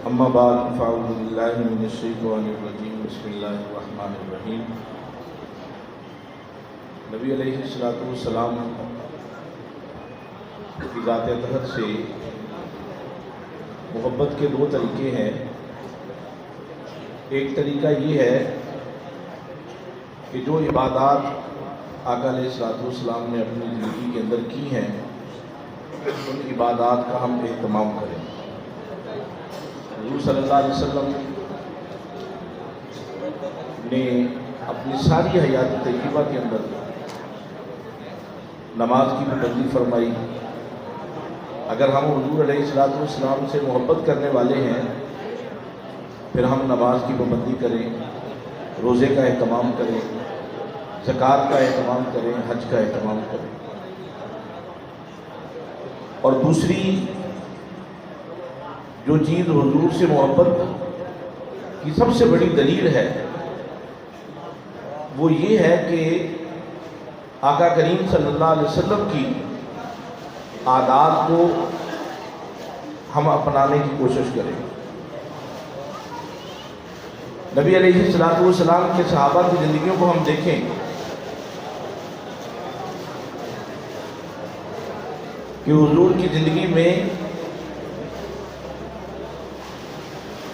اما بعد فاعوذ باللہ من الشیطان الرجیم بسم اللہ الرحمن الرحیم۔ نبی علیہ السلام کی ذات اطہر سے محبت کے دو طریقے ہیں۔ ایک طریقہ یہ ہے کہ جو عبادات آقا علیہ السلام نے اپنی زندگی کے اندر کی ہیں ان عبادات کا ہم اہتمام کریں۔ حضور صلی اللہ علیہ وسلم نے اپنی ساری حیات طیبہ کے اندر نماز کی پابندی فرمائی۔ اگر ہم حضور علیہ السلام سے محبت کرنے والے ہیں پھر ہم نماز کی پابندی کریں، روزے کا اہتمام کریں، زکوٰۃ کا اہتمام کریں، حج کا اہتمام کریں۔ اور دوسری جو چیز حضور سے محبت کی سب سے بڑی دلیل ہے وہ یہ ہے کہ آقا کریم صلی اللہ علیہ وسلم کی عادات کو ہم اپنانے کی کوشش کریں۔ نبی علیہ السلام کے صحابہ کی زندگیوں کو ہم دیکھیں کہ حضور کی زندگی میں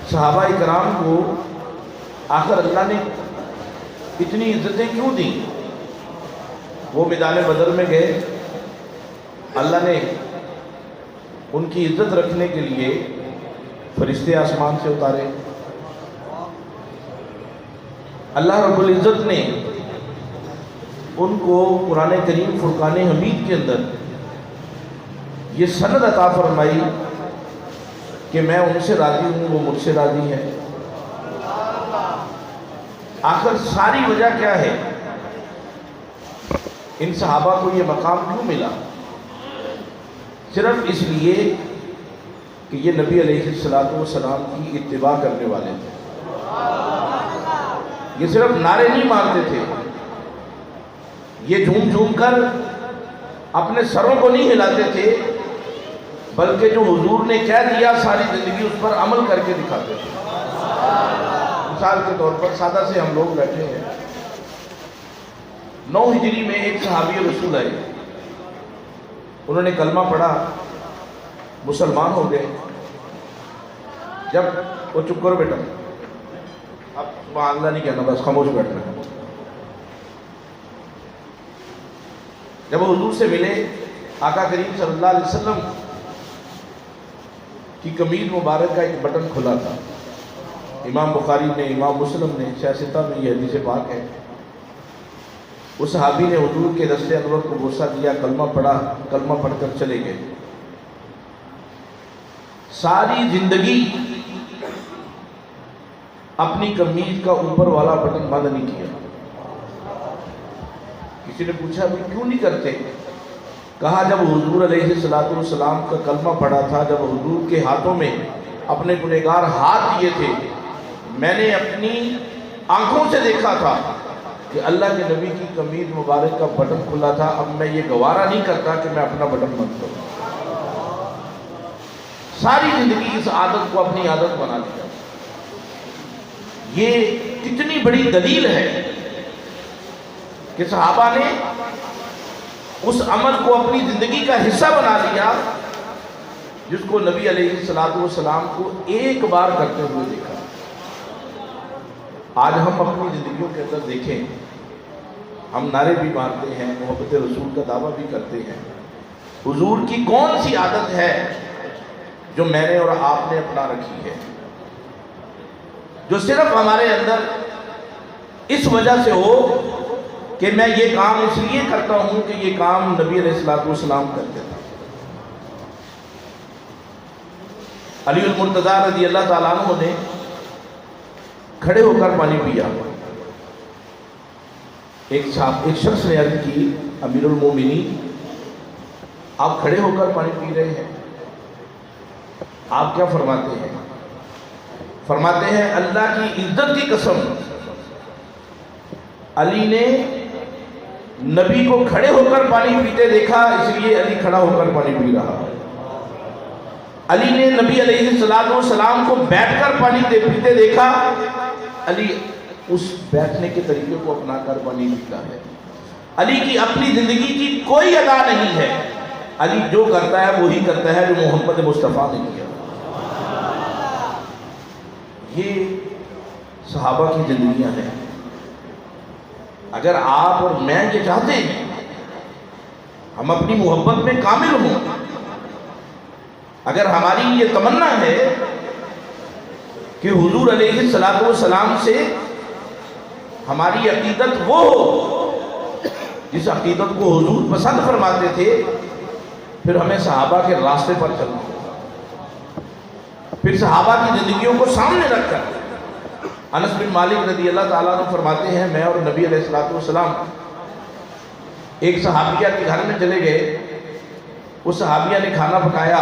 صحابہ کرام کو آخر اللہ نے اتنی عزتیں کیوں دیں؟ وہ میدان بدر میں گئے، اللہ نے ان کی عزت رکھنے کے لیے فرشتے آسمان سے اتارے۔ اللہ رب العزت نے ان کو قرآن کریم فرقان حمید کے اندر یہ سند عطا فرمائی کہ میں ان سے راضی ہوں، وہ مجھ سے راضی ہے۔ آخر ساری وجہ کیا ہے؟ ان صحابہ کو یہ مقام کیوں ملا؟ صرف اس لیے کہ یہ نبی علیہ السلام کی اتباع کرنے والے تھے۔ یہ صرف نعرے نہیں مارتے تھے، یہ جھوم جھوم کر اپنے سروں کو نہیں ہلاتے تھے، بلکہ جو حضور نے کہہ دیا ساری زندگی اس پر عمل کر کے دکھاتے تھے۔ مثال کے طور پر سادہ سے ہم لوگ بیٹھے ہیں، 9 ہجری میں ایک صحابی رسول آئے، انہوں نے کلمہ پڑھا، مسلمان ہو گئے۔ جب وہ چپ کرو بیٹا، اب سبحان اللہ نہیں کہنا، بس خاموش بیٹھنا ہے۔ جب وہ حضور سے ملے، آقا کریم صلی اللہ علیہ وسلم کی قمیض مبارک کا ایک بٹن کھلا تھا۔ امام بخاری نے، امام مسلم نے، سیاستہ میں یہ حدیث پاک ہے۔ اس صحابی نے حضور کے دست انور کو بوسہ دیا، کلمہ پڑھا، کلمہ پڑھ کر چلے گئے۔ ساری زندگی اپنی قمیض کا اوپر والا بٹن بند نہیں کیا۔ کسی نے پوچھا بھی کیوں نہیں کرتے؟ کہا جب حضور علیہ السلام کا کلمہ پڑھا تھا، جب حضور کے ہاتھوں میں اپنے گنہگار ہاتھ دیے تھے، میں نے اپنی آنکھوں سے دیکھا تھا کہ اللہ کے نبی کی قمیض مبارک کا بٹن کھلا تھا۔ اب میں یہ گوارا نہیں کرتا کہ میں اپنا بٹن بند کروں۔ ساری زندگی اس عادت کو اپنی عادت بنا لیا۔ یہ کتنی بڑی دلیل ہے کہ صحابہ نے اس عمل کو اپنی زندگی کا حصہ بنا لیا جس کو نبی علیہ السلام کو ایک بار کرتے ہوئے دیکھا۔ آج ہم اپنی زندگیوں کے اندر دیکھیں، ہم نعرے بھی مارتے ہیں، محبت رسول کا دعویٰ بھی کرتے ہیں۔ حضور کی کون سی عادت ہے جو میں نے اور آپ نے اپنا رکھی ہے، جو صرف ہمارے اندر اس وجہ سے ہو کہ میں یہ کام اس لیے کرتا ہوں کہ یہ کام نبی علیہ السلام کرتے تھے۔ علی المرتضیٰ رضی اللہ تعالیٰ عنہ نے کھڑے ہو کر پانی پیا۔ ایک شخص نے عرض کی، امیر المومنین آپ کھڑے ہو کر پانی پی رہے ہیں، آپ کیا فرماتے ہیں؟ فرماتے ہیں اللہ کی عزت کی قسم، علی نے نبی کو کھڑے ہو کر پانی پیتے دیکھا، اس لیے علی کھڑا ہو کر پانی پی رہا۔ علی نے نبی علیہ السلام کو بیٹھ کر پانی پیتے دیکھا، علی اس بیٹھنے کے طریقے کو اپنا کر پانی پیتا ہے۔ علی کی اپنی زندگی کی کوئی ادا نہیں ہے، علی جو کرتا ہے وہی کرتا ہے جو محمد مصطفیٰ نے کیا۔ یہ صحابہ کی زندگیاں ہیں۔ اگر آپ اور میں یہ چاہتے ہیں ہم اپنی محبت میں کامل ہوں، اگر ہماری یہ تمنا ہے کہ حضور علیہ السلام سے ہماری عقیدت وہ ہو جس عقیدت کو حضور پسند فرماتے تھے، پھر ہمیں صحابہ کے راستے پر چلنا ہوگا۔ پھر صحابہ کی زندگیوں کو سامنے رکھ کر انس بن مالک رضی اللہ تعالیٰ عنہ فرماتے ہیں، میں اور نبی علیہ السلام ایک صحابیہ کے گھر میں چلے گئے۔ اس صحابیہ نے کھانا پکایا،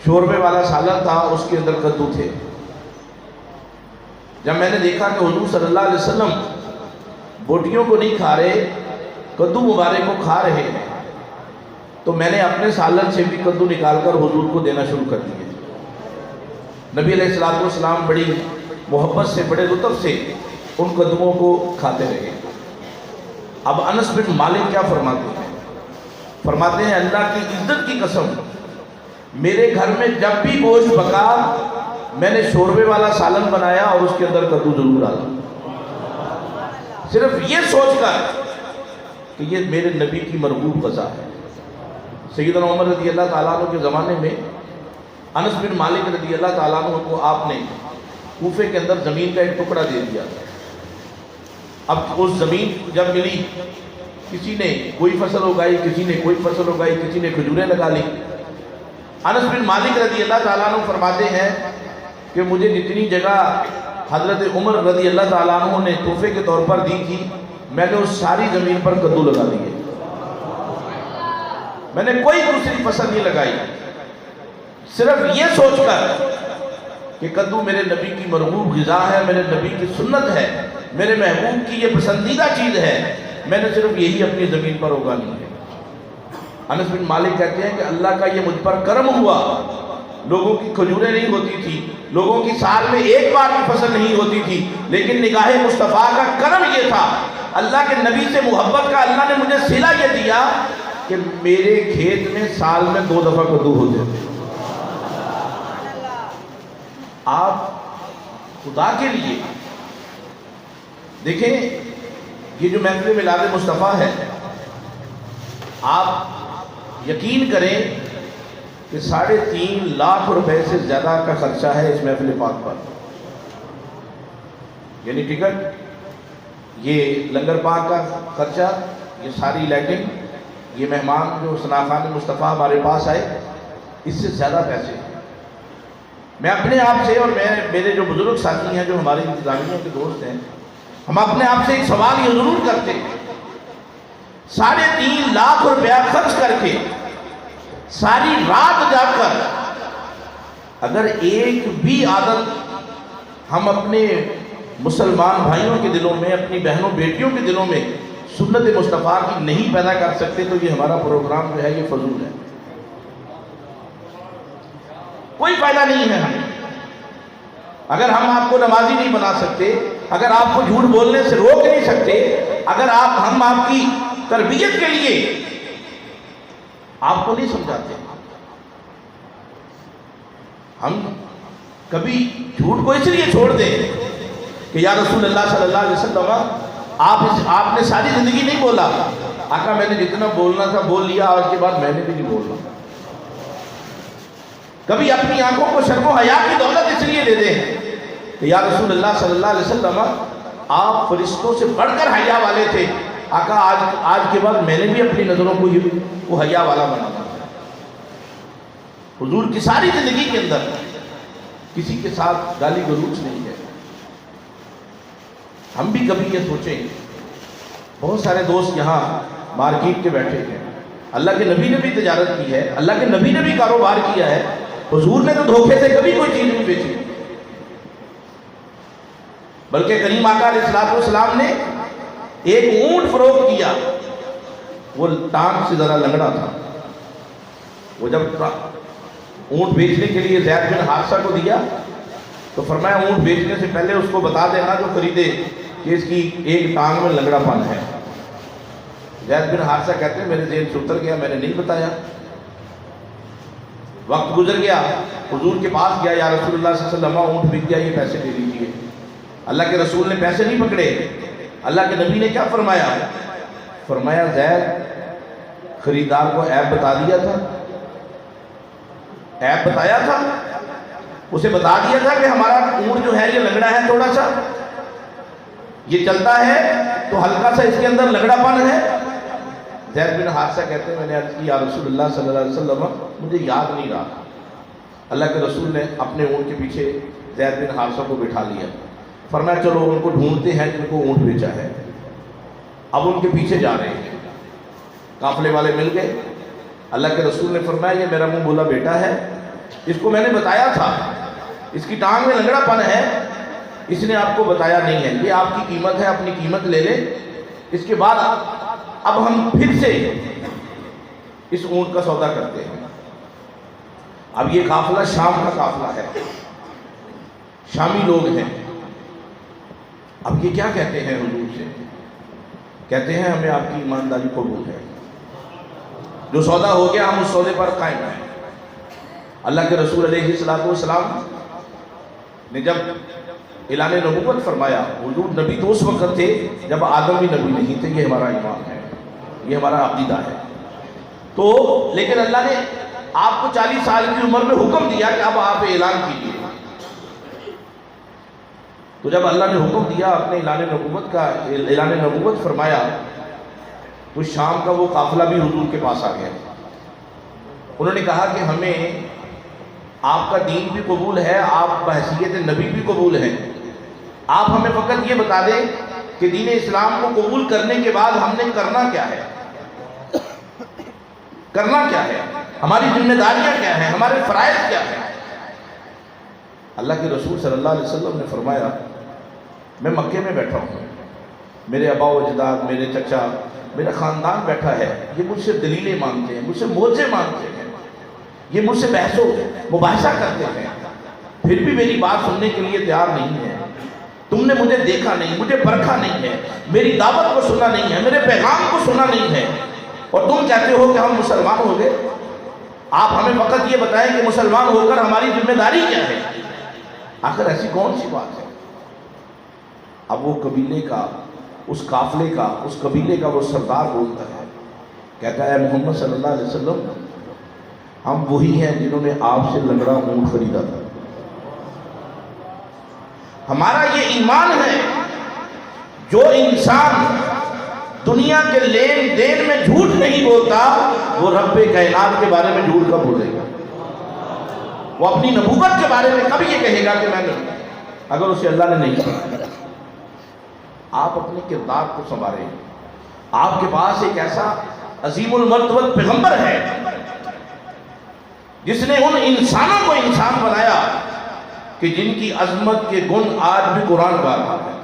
شوربے والا سالن تھا، اس کے اندر کدو تھے۔ جب میں نے دیکھا کہ حضور صلی اللہ علیہ وسلم بوٹیوں کو نہیں کھا رہے، کدو مبارک کو کھا رہے ہیں، تو میں نے اپنے سالن سے بھی کدو نکال کر حضور کو دینا شروع کر دیے۔ نبی علیہ السلام بڑی محبت سے، بڑے لطف سے ان کدوؤں کو کھاتے رہے۔ اب انس بن مالک کیا فرماتے ہیں؟ فرماتے ہیں اللہ کی عزت کی قسم، میرے گھر میں جب بھی گوشت پکا میں نے شوربے والا سالن بنایا اور اس کے اندر کدو ضرور ڈالا، صرف یہ سوچ کر کہ یہ میرے نبی کی مرغوب غذا ہے۔ سیدنا عمر رضی اللہ تعالیٰ عنہ کے زمانے میں انس بن مالک رضی اللہ تعالیٰ عنہ کو آپ نے کوفے کے اندر زمین کا ایک ٹکڑا دے دیا۔ اب اس زمین جب ملی، کسی نے کوئی فصل اگائی، کسی نے کوئی فصل اگائی، کسی نے کھجوریں لگا لی۔ انس بن مالک رضی اللہ تعالیٰ عنہ فرماتے ہیں کہ مجھے جتنی جگہ حضرت عمر رضی اللہ تعالیٰ عنہ نے تحفے کے طور پر دی تھی، میں نے اس ساری زمین پر کدو لگا دیے، میں نے کوئی دوسری فصل نہیں لگائی، صرف یہ سوچ کر کہ کدو میرے نبی کی مرغوب غذا ہے، میرے نبی کی سنت ہے، میرے محبوب کی یہ پسندیدہ چیز ہے، میں نے صرف یہی اپنی زمین پر اگانی ہے۔ انس بن مالک کہتے ہیں کہ اللہ کا یہ مجھ پر کرم ہوا، لوگوں کی کھجوریں نہیں ہوتی تھی، لوگوں کی سال میں ایک بار کی فصل نہیں ہوتی تھی، لیکن نگاہ مصطفیٰ کا کرم یہ تھا، اللہ کے نبی سے محبت کا اللہ نے مجھے صلہ یہ دیا کہ میرے کھیت میں سال میں 2 دفعہ کدو ہوتے تھے۔ آپ خدا کے لیے دیکھیں، یہ جو محفل میلاد مصطفیٰ ہے، آپ یقین کریں کہ 3.5 لاکھ روپے سے زیادہ کا خرچہ ہے اس محفل پاک پر، یعنی ٹکٹ، یہ لنگر پاک کا خرچہ، یہ ساری لائٹنگ، یہ مہمان جو شناخان مصطفیٰ ہمارے پاس آئے، اس سے زیادہ پیسے ہیں۔ میں اپنے آپ سے اور میرے جو بزرگ ساتھی ہیں جو ہماری انتظامیہ کے دوست ہیں، ہم اپنے آپ سے ایک سوال یہ ضرور کرتے ہیں، 3.5 لاکھ روپیہ خرچ کر کے ساری رات جا کر اگر ایک بھی عادت ہم اپنے مسلمان بھائیوں کے دلوں میں، اپنی بہنوں بیٹیوں کے دلوں میں سنت مصطفیٰ کی نہیں پیدا کر سکتے تو یہ ہمارا پروگرام جو ہے یہ فضول ہے، کوئی فائدہ نہیں ہے ہمیں۔ اگر ہم آپ کو نمازی نہیں بنا سکتے، اگر آپ کو جھوٹ بولنے سے روک نہیں سکتے، اگر ہم آپ کی تربیت کے لیے آپ کو نہیں سمجھاتے، ہم کبھی جھوٹ کو اس لیے چھوڑ دیں کہ یا رسول اللہ صلی اللہ علیہ وسلم آپ نے ساری زندگی نہیں بولا، آقا میں نے جتنا بولنا تھا بول لیا، آج کے بعد میں نے بھی نہیں بولنا۔ کبھی اپنی آنکھوں کو شرم و حیا کی دولت اس لیے دے دیں کہ یا رسول اللہ صلی اللہ علیہ وسلم آپ فرشتوں سے بڑھ کر حیا والے تھے، آقا آج کے بعد میں نے بھی اپنی نظروں کو وہ حیا والا بنانا۔ حضور کی ساری زندگی کے اندر کسی کے ساتھ گالی گلوچ نہیں ہے۔ ہم بھی کبھی یہ سوچیں، بہت سارے دوست یہاں مارکیٹ کے بیٹھے ہیں، اللہ کے نبی نے بھی تجارت کی ہے، اللہ کے نبی نے بھی کاروبار کیا ہے، حضور نے تو دھوکے سے کبھی کوئی چیز نہیں بیچی، بلکہ کریم آقا علیہ السلام نے ایک اونٹ فروخت کیا، وہ ٹانگ سے ذرا لنگڑا تھا، وہ جب اونٹ بیچنے کے لیے زید بن حارثہ کو دیا تو فرمایا اونٹ بیچنے سے پہلے اس کو بتا دینا جو خریدے کہ اس کی ایک ٹانگ میں لنگڑا پن ہے۔ زید بن حارثہ کہتے ہیں میرے ذہن سے اتر گیا، میں نے نہیں بتایا۔ وقت گزر گیا، حضور کے پاس گیا، یا رسول اللہ صلی اللہ علیہ وسلم اونٹ بک گیا، یہ پیسے دے دیجیے۔ اللہ کے رسول نے پیسے نہیں پکڑے، اللہ کے نبی نے کیا فرمایا؟ فرمایا زید خریدار کو عیب بتا دیا تھا، عیب بتایا تھا، اسے بتا دیا تھا کہ ہمارا اونٹ جو ہے یہ لنگڑا ہے، تھوڑا سا یہ چلتا ہے تو ہلکا سا اس کے اندر لنگڑا پن ہے۔ زید بن حارثہ کہتے ہیں میں نے عرض کی یا رسول اللہ صلی اللہ علیہ وسلم مجھے یاد نہیں رہا۔ اللہ کے رسول نے اپنے اونٹ کے پیچھے زید بن حارثہ کو بٹھا لیا، فرمایا چلو ان کو ڈھونڈتے ہیں جن کو اونٹ بیچا ہے۔ اب ان کے پیچھے جا رہے ہیں، قافلے والے مل گئے، اللہ کے رسول نے فرمایا یہ میرا منہ بولا بیٹا ہے، اس کو میں نے بتایا تھا اس کی ٹانگ میں لنگڑا پن ہے، اس نے آپ کو بتایا نہیں ہے، یہ آپ کی قیمت ہے، اپنی قیمت لے لے۔ اس کے بعد اب ہم پھر سے اس اونٹ کا سودا کرتے ہیں۔ اب یہ قافلہ شام کا قافلہ ہے، شامی لوگ ہیں۔ اب یہ کیا کہتے ہیں حضور سے؟ کہتے ہیں ہمیں آپ کی ایمانداری قبول ہے، جو سودا ہو گیا ہم اس سودے پر قائم ہیں۔ اللہ کے رسول علیہ السلام نے جب اعلان نبوت فرمایا، حضور نبی تو اس وقت تھے جب آدم بھی نبی نہیں تھے، یہ ہمارا ایمان ہے، یہ ہمارا عقیدہ ہے۔ تو لیکن اللہ نے آپ کو 40 سال کی عمر میں حکم دیا کہ اب آپ اعلان کیجیے۔ تو جب اللہ نے حکم دیا، اپنے اعلان نبوت فرمایا، تو شام کا وہ قافلہ بھی حضور کے پاس آ گیا۔ انہوں نے کہا کہ ہمیں آپ کا دین بھی قبول ہے، آپ بحیثیت نبی بھی قبول ہیں، آپ ہمیں فقط یہ بتا دیں کہ دین اسلام کو قبول کرنے کے بعد ہم نے کرنا کیا ہے، کرنا کیا ہے، ہماری ذمہ داریاں کیا ہیں، ہمارے فرائض کیا ہیں۔ اللہ کے رسول صلی اللہ علیہ وسلم نے فرمایا میں مکے میں بیٹھا ہوں، میرے آبا و اجداد، میرے چچا، میرا خاندان بیٹھا ہے، یہ مجھ سے دلیلیں مانگتے ہیں، مجھ سے موضوع مانگتے ہیں، یہ مجھ سے بحث و مباحثہ کرتے ہیں، پھر بھی میری بات سننے کے لیے تیار نہیں ہے۔ تم نے مجھے دیکھا نہیں، مجھے پرکھا نہیں ہے، میری دعوت کو سنا نہیں ہے، میرے پیغام کو سنا نہیں ہے، اور تم کہتے ہو کہ ہم مسلمان ہو گئے۔ آپ ہمیں فقط یہ بتائیں کہ مسلمان ہو کر ہماری ذمہ داری کیا ہے، آخر ایسی کون سی بات ہے؟ اب وہ قبیلے کا، اس قافلے کا، اس قبیلے کا وہ سردار بولتا ہے، کہتا ہے محمد صلی اللہ علیہ وسلم ہم وہی ہیں جنہوں نے آپ سے لنگڑا اونٹ خریدا تھا، ہمارا یہ ایمان ہے جو انسان دنیا کے لین دین میں جھوٹ نہیں بولتا وہ رب کائنات کے بارے میں جھوٹ کب بولے گا؟ وہ اپنی نبوت کے بارے میں کب یہ کہے گا کہ میں نہیں، اگر اسے اللہ نے نہیں کہا۔ آپ اپنے کردار کو سنواریں، آپ کے پاس ایک ایسا عظیم المرتبت پیغمبر ہے جس نے ان انسانوں کو انسان بنایا کہ جن کی عظمت کے گن آج بھی قرآن گا رہا ہے۔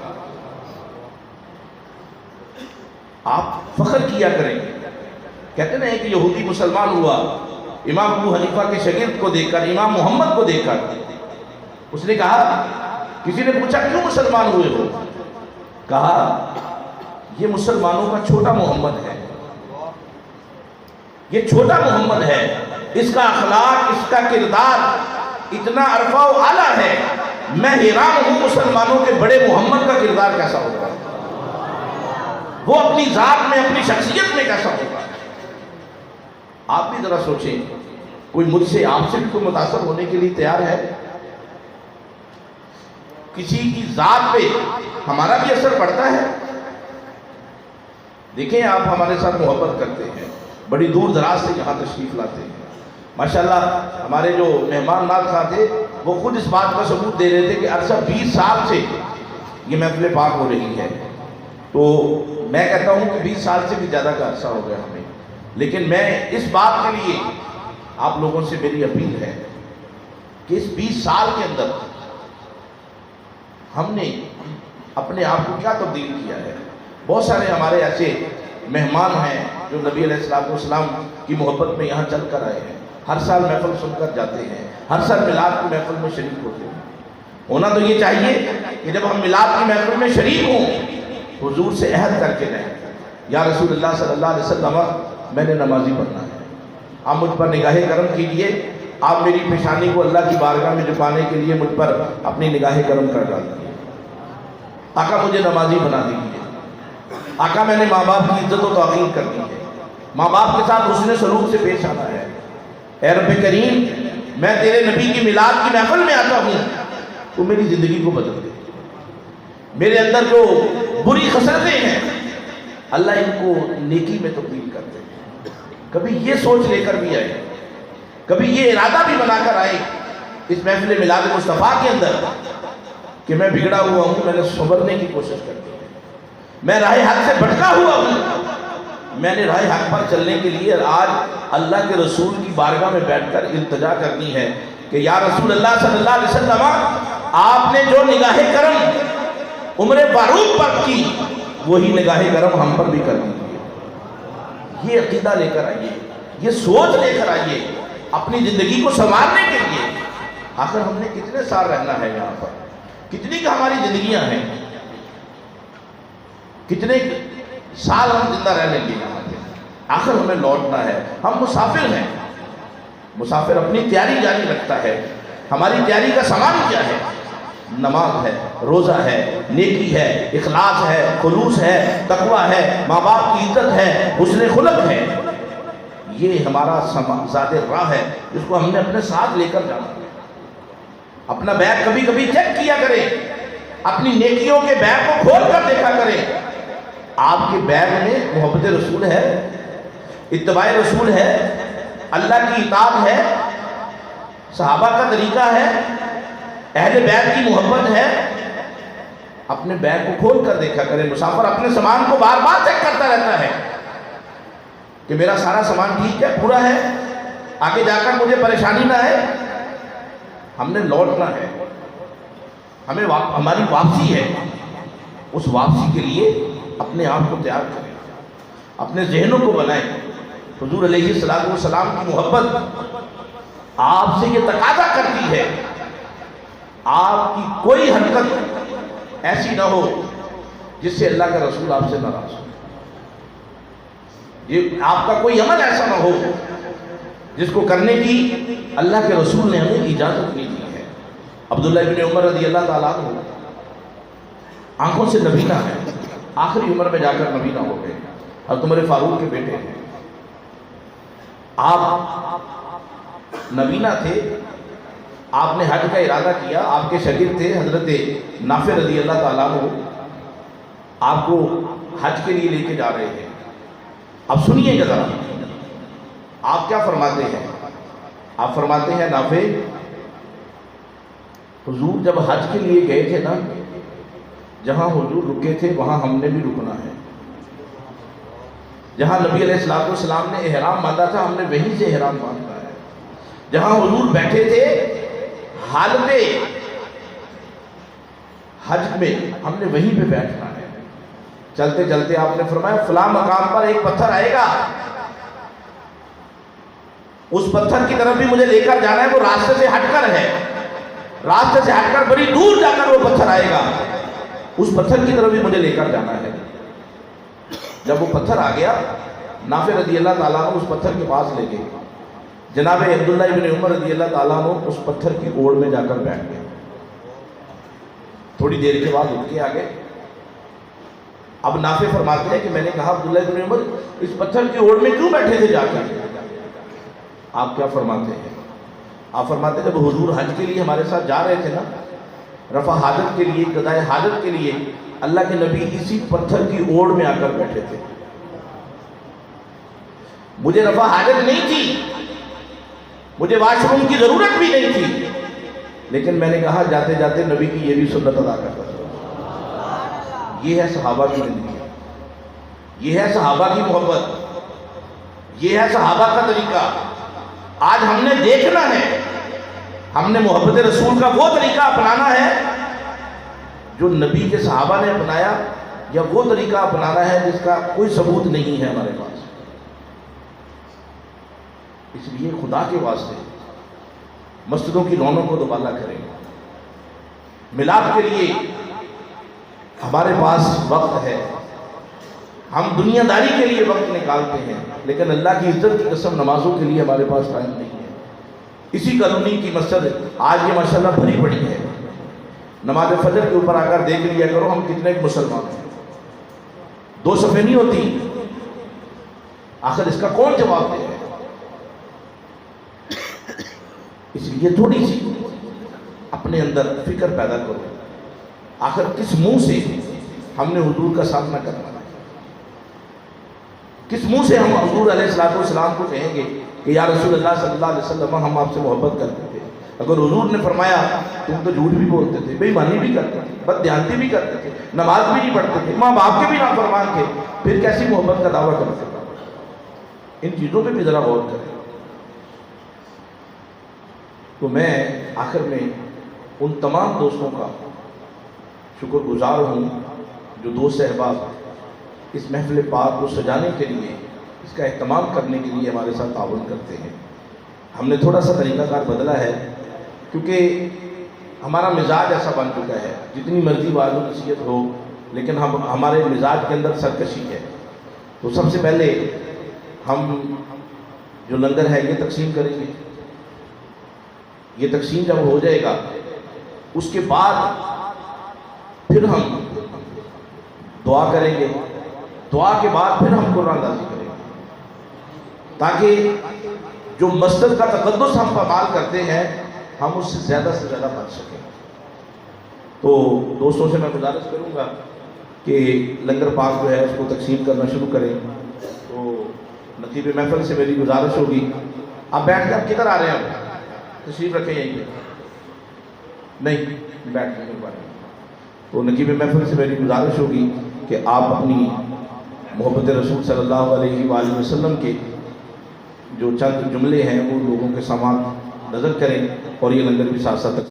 آپ فخر کیا کریں۔ کہتے ہیں کہ یہودی مسلمان ہوا امام ابو حنیفہ کے شاگرد کو دیکھ کر، امام محمد کو دیکھ کر، اس نے کہا، کسی نے پوچھا کیوں مسلمان ہوئے ہو؟ کہا یہ مسلمانوں کا چھوٹا محمد ہے، یہ چھوٹا محمد ہے، اس کا اخلاق، اس کا کردار اتنا عرفہ و اعلیٰ ہے، میں حیران ہوں مسلمانوں کے بڑے محمد کا کردار کیسا ہوگا، وہ اپنی ذات میں، اپنی شخصیت میں کیسا ہوگا۔ آپ بھی ذرا سوچیں، کوئی مجھ سے، آپ سے بھی کوئی متاثر ہونے کے لیے تیار ہے؟ کسی کی ذات پہ ہمارا بھی اثر پڑتا ہے۔ دیکھیں آپ ہمارے ساتھ محبت کرتے ہیں، بڑی دور دراز سے یہاں تشریف لاتے ہیں، ماشاءاللہ ہمارے جو مہمان نواز تھے وہ خود اس بات کا ثبوت دے رہے تھے کہ عرصہ 20 سال سے یہ محفل پاک ہو رہی ہے، تو میں کہتا ہوں کہ 20 سال سے بھی زیادہ کا عرصہ ہو گیا ہمیں، لیکن میں اس بات کے لیے آپ لوگوں سے میری اپیل ہے کہ اس 20 سال کے اندر ہم نے اپنے آپ کو کیا تبدیل کیا ہے۔ بہت سارے ہمارے ایسے مہمان ہیں جو نبی علیہ السلام کی محبت میں یہاں چل کر آئے ہیں، ہر سال محفل سن کر جاتے ہیں، ہر سال میلاد کی محفل میں شریک ہوتے ہیں۔ ہونا تو یہ چاہیے کہ جب ہم میلاد کی محفل میں شریک ہوں، حضور سے عہد کر کے رہیں، یا رسول اللہ صلی اللہ علیہ وسلم میں نے نمازی بننا ہے، آپ مجھ پر نگاہ کرم کیجئے، آپ میری پیشانی کو اللہ کی بارگاہ میں جھکانے کے لیے مجھ پر اپنی نگاہ کرم کر ڈالیے، آقا مجھے نمازی بنا دیجیے، آقا میں نے ماں باپ کی عزت و توقیر کرنی ہے، ماں باپ کے ساتھ حسن سلوک سے پیش آنا ہے، اے رب کریم میں تیرے نبی کی میلاد کی محفل میں آتا ہوں، تو میری زندگی کو بدل دے، میرے اندر جو بری خصلتیں ہیں اللہ ان کو نیکی میں تبدیل کر دے۔ کبھی یہ سوچ لے کر بھی آئے، کبھی یہ ارادہ بھی بنا کر آئے اس محفل میلاد مصطفیٰ کے اندر کہ میں بگڑا ہوا ہوں، میں نے سنورنے کی کوشش کرنی ہے، میں راہ حق سے بھٹکا ہوا ہوں، میں نے راہ حق پر چلنے کے لیے آج اللہ کے رسول کی بارگاہ میں بیٹھ کر التجا کرنی ہے کہ یا رسول اللہ صلی اللہ علیہ وسلم آپ نے جو نگاہ کرم عمر فاروق پر کی وہی نگاہ کرم ہم پر بھی کر دیجیے۔ یہ عقیدہ لے کر آئیے، یہ سوچ لے کر آئیے اپنی زندگی کو سنوارنے کے لیے۔ آخر ہم نے کتنے سال رہنا ہے یہاں پر، کتنی کہ ہماری زندگیاں ہیں، کتنے سال ہم زندہ رہنے کے یہاں پہ، آخر ہمیں لوٹنا ہے، ہم مسافر ہیں، مسافر اپنی تیاری جاری رکھتا ہے۔ ہماری تیاری کا سامان کیا ہے؟ نماز ہے، روزہ ہے، نیکی ہے، اخلاص ہے، خلوص ہے، تقوی ہے، ماں باپ کی عزت ہے، حسن خلق ہے۔ یہ ہمارا ذات راہ ہے جس کو ہم نے اپنے ساتھ لے کر جانا ہے۔ اپنا بیگ کبھی کبھی چیک کیا کریں، اپنی نیکیوں کے بیگ کو کھول کر دیکھا کریں۔ آپ کے بیگ میں محبت رسول ہے، اتباع رسول ہے، اللہ کی اطاعت ہے، صحابہ کا طریقہ ہے، اہل بیت کی محبت ہے۔ اپنے بیگ کو کھول کر دیکھا کریں۔ مسافر اپنے سامان کو بار بار چیک کرتا رہتا ہے کہ میرا سارا سامان ٹھیک ہے، پورا ہے، آگے جا کر مجھے پریشانی نہ ہے۔ ہم نے لوٹنا ہے، ہمیں ہماری واپسی ہے، اس واپسی کے لیے اپنے آپ کو تیار کریں، اپنے ذہنوں کو بنائیں۔ حضور علیہ السلام کی محبت آپ سے یہ تقاضا کرتی ہے آپ کی کوئی حرکت ایسی نہ ہو جس سے اللہ کا رسول آپ سے ناراض ہو، یہ آپ کا کوئی عمل ایسا نہ ہو جس کو کرنے کی اللہ کے رسول نے ہمیں اجازت نہیں دی ہے۔ عبداللہ ابن عمر رضی اللہ تعالیٰ عنہ آنکھوں سے نبینہ ہے، آخری عمر میں جا کر نبینہ ہو گئے، حضرت عمر فاروق کے بیٹے ہیں۔ آپ نبینہ تھے، آپ نے حج کا ارادہ کیا، آپ کے شاگرد تھے حضرت نافع رضی اللہ تعالیٰ عنہ، آپ کو حج کے لیے لے کے جا رہے ہیں۔ اب سنیے ذرا آپ کیا فرماتے ہیں۔ آپ فرماتے ہیں نافع، حضور جب حج کے لیے گئے تھے نا، جہاں حضور رکے تھے وہاں ہم نے بھی رکنا ہے، جہاں نبی علیہ السلام نے احرام باندھا تھا ہم نے وہیں سے احرام باندھنا ہے، جہاں حضور بیٹھے تھے حالت حج میں ہم نے وہیں پہ بیٹھنا ہے۔ چلتے چلتے آپ نے فرمایا فلاں مقام پر ایک پتھر آئے گا، اس پتھر کی طرف بھی مجھے لے کر جانا ہے، وہ راستے سے ہٹ کر ہے، راستے سے ہٹ کر بڑی دور جا کر وہ پتھر آئے گا، اس پتھر کی طرف بھی مجھے لے کر جانا ہے۔ جب وہ پتھر آ گیا، نافع رضی اللہ تعالیٰ عنہ اس پتھر کے پاس لے گئے، جناب عبداللہ ابن عمر رضی اللہ تعالیٰ عنہ اس پتھر کی اوڑ میں جا کر بیٹھ گئے۔ تھوڑی دیر کے بعد اٹھ کے آ گئے۔ اب نافع فرماتے ہیں کہ میں نے کہا عبداللہ ابن عمر اس پتھر کی اوڑ میں کیوں بیٹھے تھے جا کر؟ آپ کیا فرماتے ہیں؟ آپ فرماتے ہیں جب حضور حج کے لیے ہمارے ساتھ جا رہے تھے نا، رفع حاجت کے لیے، قضاء حاجت کے لیے، اللہ کے نبی اسی پتھر کی اوڑ میں آ کر بیٹھے تھے۔ مجھے رفع حاجت نہیں تھی، مجھے واش روم کی ضرورت بھی نہیں تھی، لیکن میں نے کہا جاتے جاتے نبی کی یہ بھی سنت ادا کرتا تھا۔ یہ ہے صحابہ کی زندگی، یہ ہے صحابہ کی محبت، یہ ہے صحابہ کا طریقہ۔ آج ہم نے دیکھنا ہے، ہم نے محبت رسول کا وہ طریقہ اپنانا ہے جو نبی کے صحابہ نے اپنایا، یا وہ طریقہ اپنانا ہے جس کا کوئی ثبوت نہیں ہے ہمارے پاس۔ اس لیے خدا کے واسطے مسجدوں کی رونق کو دوبالا کریں. ملاپ کے لیے ہمارے پاس وقت ہے, ہم دنیا داری کے لیے وقت نکالتے ہیں, لیکن اللہ کی عزت کی قسم نمازوں کے لیے ہمارے پاس ٹائم نہیں ہے. اسی کالونی کی مسجد آج یہ ماشاءاللہ بھری پڑی ہے. نماز فجر کے اوپر آ کر دیکھ لیا کرو ہم کتنے مسلمان ہیں. 2 صفیں نہیں ہوتی. آخر اس کا کون جواب دے گا؟ اس لیے تھوڑی سی اپنے اندر فکر پیدا کرو, آخر کس منہ سے ہم نے حضور کا سامنا کرنا ہے, کس منہ سے ہم حضور علیہ الصلوۃ والسلام کو کہیں گے کہ یا رسول اللہ صلی اللہ علیہ وسلم ہم آپ سے محبت کرتے تھے. اگر حضور نے فرمایا تم تو جھوٹ بھی بولتے تھے, بے ایمانی بھی کرتے تھے, بد دیانتی بھی کرتے تھے, نماز بھی نہیں پڑھتے تھے, ماں باپ کے بھی نافرمان تھے, پھر کیسی محبت کا دعویٰ کرتے تھے؟ ان چیزوں پہ بھی ذرا غور کریں. تو میں آخر میں ان تمام دوستوں کا شکر گزار ہوں جو دوست احباب اس محفل پاک کو سجانے کے لیے, اس کا اہتمام کرنے کے لیے ہمارے ساتھ تعاون کرتے ہیں. ہم نے تھوڑا سا طریقہ کار بدلا ہے کیونکہ ہمارا مزاج ایسا بن چکا ہے, جتنی مرضی واعظ و نصیحت ہو لیکن ہمارے مزاج کے اندر سرکشی ہے. تو سب سے پہلے ہم جو لنگر ہے یہ تقسیم کریں گے. یہ تقسیم جب ہو جائے گا اس کے بعد پھر ہم دعا کریں گے. دعا کے بعد پھر ہم قرآن اندازی کریں گے تاکہ جو مسجد کا تقدس ہم پامال کرتے ہیں ہم اس سے زیادہ بچ سکیں. تو دوستوں سے میں گزارش کروں گا کہ لنگر پاک جو ہے اس کو تقسیم کرنا شروع کریں. تو نقیب محفل سے میری گزارش ہوگی, آپ بیٹھ کر کدھر آ رہے ہیں, آپ تشریف رکھیں یہیں پہ, نہیں بیٹھ کر. تو نقیب محفل سے میری گزارش ہوگی کہ آپ اپنی محبت رسول صلی اللہ علیہ وآلہ وسلم کے جو چند جملے ہیں وہ لوگوں کے سامنے نظر کریں اور یہ لنگر بھی ساتھ ساتھ